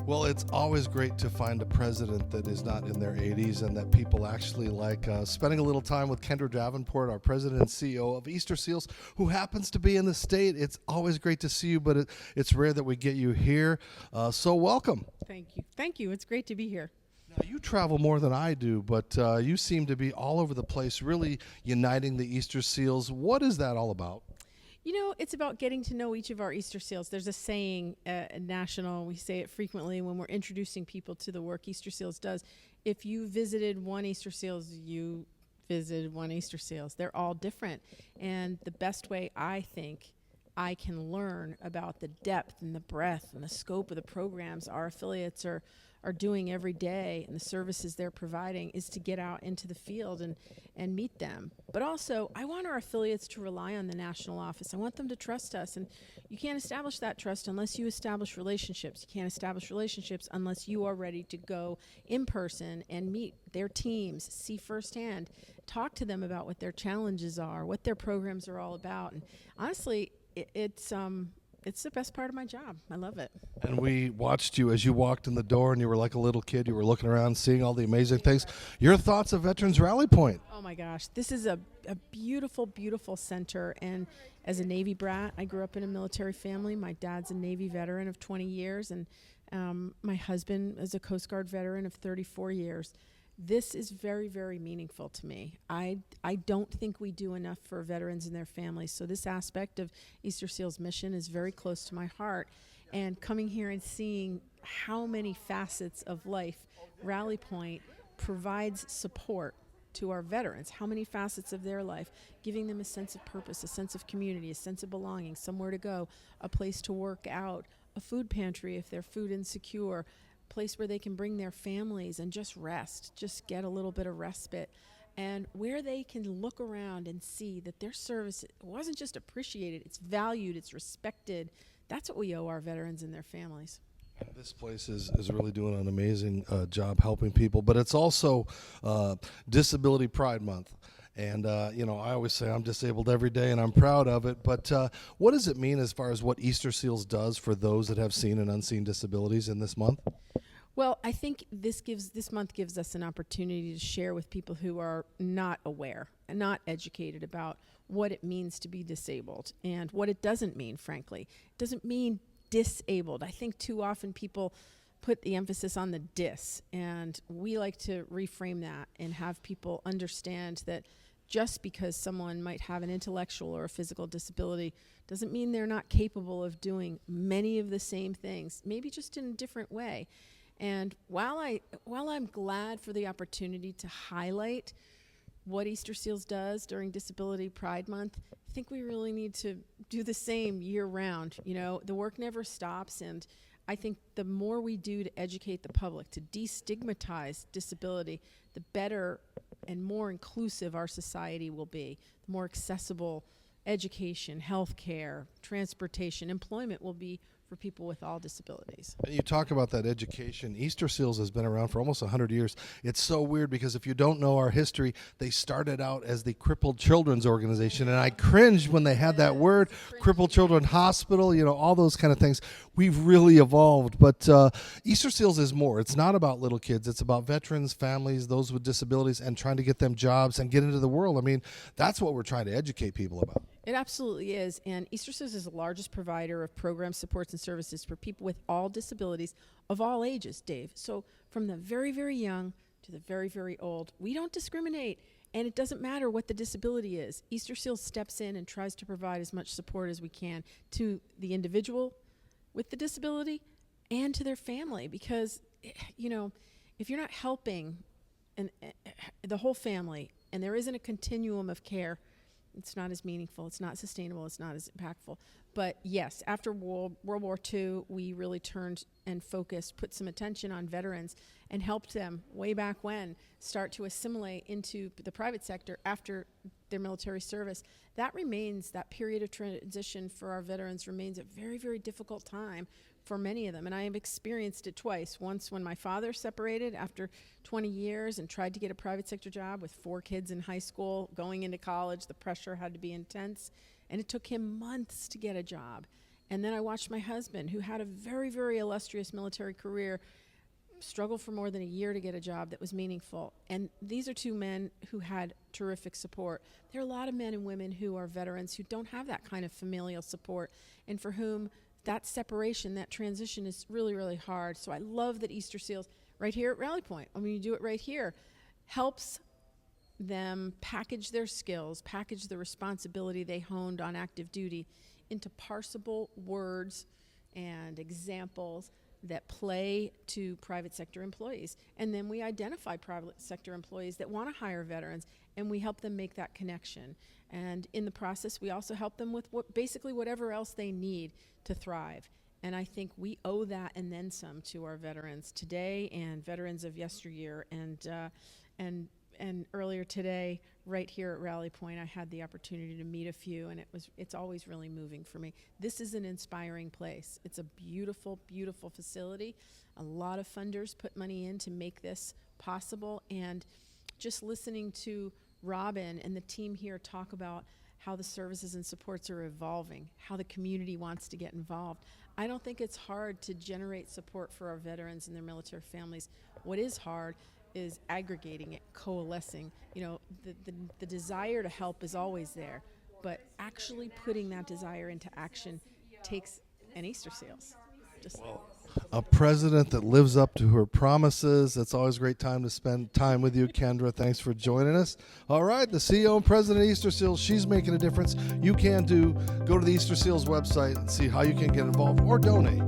Well, it's always great to find a president that is not in their 80s and that people actually like. Spending a little time with Kendra Davenport, our president and CEO of Easterseals, who happens to be in the state. It's always great to see you, but it's rare that we get you here. So welcome. Thank you. Thank you. It's great to be here. Now, you travel more than I do, but you seem to be all over the place, really uniting the Easterseals. What is that all about? You know, it's about getting to know each of our Easterseals. There's a saying, national, we say it frequently when we're introducing people to the work Easterseals does. If you visited one Easterseals, you visited one Easterseals. They're all different. And the best way I think I can learn about the depth and the breadth and the scope of the programs our affiliates are doing every day and the services they're providing is to get out into the field and meet them. But also, I want our affiliates to rely on the national office. I want them to trust us. And you can't establish that trust unless you establish relationships. You can't establish relationships unless you are ready to go in person and meet their teams, see firsthand, talk to them about what their challenges are, what their programs are all about. And honestly, it's the best part of my job. I love it. And we watched you as you walked in the door and you were like a little kid. You were looking around, seeing all the amazing things. Your thoughts of Veterans Rally Point? Oh my gosh, this is a beautiful, beautiful center. And as a Navy brat, I grew up in a military family. My dad's a Navy veteran of 20 years, and my husband is a Coast Guard veteran of 34 years. This is very, very meaningful to me. I don't think we do enough for veterans and their families. So this aspect of Easterseals' mission is very close to my heart. And coming here and seeing how many facets of life Rally Point provides support to our veterans, how many facets of their life, giving them a sense of purpose, a sense of community, a sense of belonging, somewhere to go, a place to work out, a food pantry if they're food insecure, place where they can bring their families and just rest, just get a little bit of respite, and where they can look around and see that their service wasn't just appreciated, it's valued, it's respected. That's what we owe our veterans and their families. This place is really doing an amazing job helping people, but it's also Disability Pride Month. And, I always say I'm disabled every day, and I'm proud of it. But what does it mean as far as what Easterseals does for those that have seen and unseen disabilities in this month? Well, I think this month gives us an opportunity to share with people who are not aware and not educated about what it means to be disabled and what it doesn't mean, frankly. It doesn't mean disabled. I think too often people put the emphasis on the dis, and we like to reframe that and have people understand that just because someone might have an intellectual or a physical disability doesn't mean they're not capable of doing many of the same things, maybe just in a different way. And while I'm glad for the opportunity to highlight what Easterseals does during Disability Pride Month, I think we really need to do the same year round. You know, the work never stops, and I think the more we do to educate the public, to destigmatize disability, the better and more inclusive our society will be. The more accessible education, healthcare, transportation, employment will be for people with all disabilities. And you talk about that education. Easterseals has been around for almost 100 years. It's so weird because if you don't know our history, they started out as the Crippled Children's Organization, and I cringed when they had that word, Crippled Children Hospital, all those kind of things. We've really evolved, but Easterseals is more. It's not about little kids. It's about veterans, families, those with disabilities, and trying to get them jobs and get into the world. I mean, that's what we're trying to educate people about. It absolutely is, and Easterseals is the largest provider of programs, supports, and services for people with all disabilities of all ages, Dave. So from the very, very young to the very, very old, we don't discriminate, and it doesn't matter what the disability is. Easterseals steps in and tries to provide as much support as we can to the individual with the disability and to their family, because, if you're not helping the whole family and there isn't a continuum of care, it's not as meaningful, it's not sustainable, it's not as impactful. But yes, after World War II, we really turned and focused, put some attention on veterans and helped them way back when start to assimilate into the private sector after their military service. That period of transition for our veterans remains a very, very difficult time for many of them. And I have experienced it twice. Once when my father separated after 20 years and tried to get a private sector job with 4 kids in high school, going into college, the pressure had to be intense. And it took him months to get a job. And then I watched my husband, who had a very, very illustrious military career, struggle for more than a year to get a job that was meaningful. And these are two men who had terrific support. There are a lot of men and women who are veterans who don't have that kind of familial support, and for whom that separation, that transition is really, really hard. So I love that Easterseals, right here at Rally Point, I mean, you do it right here, helps them package their skills, package the responsibility they honed on active duty into parsable words and examples that play to private sector employees. And then we identify private sector employees that want to hire veterans, and we help them make that connection. And in the process, we also help them with basically whatever else they need to thrive. And I think we owe that and then some to our veterans today and veterans of yesteryear. And earlier today, right here at Rally Point, I had the opportunity to meet a few, and it's always really moving for me. This is an inspiring place. It's a beautiful, beautiful facility. A lot of funders put money in to make this possible, and just listening to Robin and the team here talk about how the services and supports are evolving, how the community wants to get involved. I don't think it's hard to generate support for our veterans and their military families. What is hard is aggregating it, coalescing. You know, the desire to help is always there, but actually putting that desire into action takes an Easterseals. A president that lives up to her promises. It's always a great time to spend time with you, Kendra. Thanks for joining us. All right, the CEO and president of Easterseals, she's making a difference. You can too. Go to the Easterseals website and see how you can get involved or donate.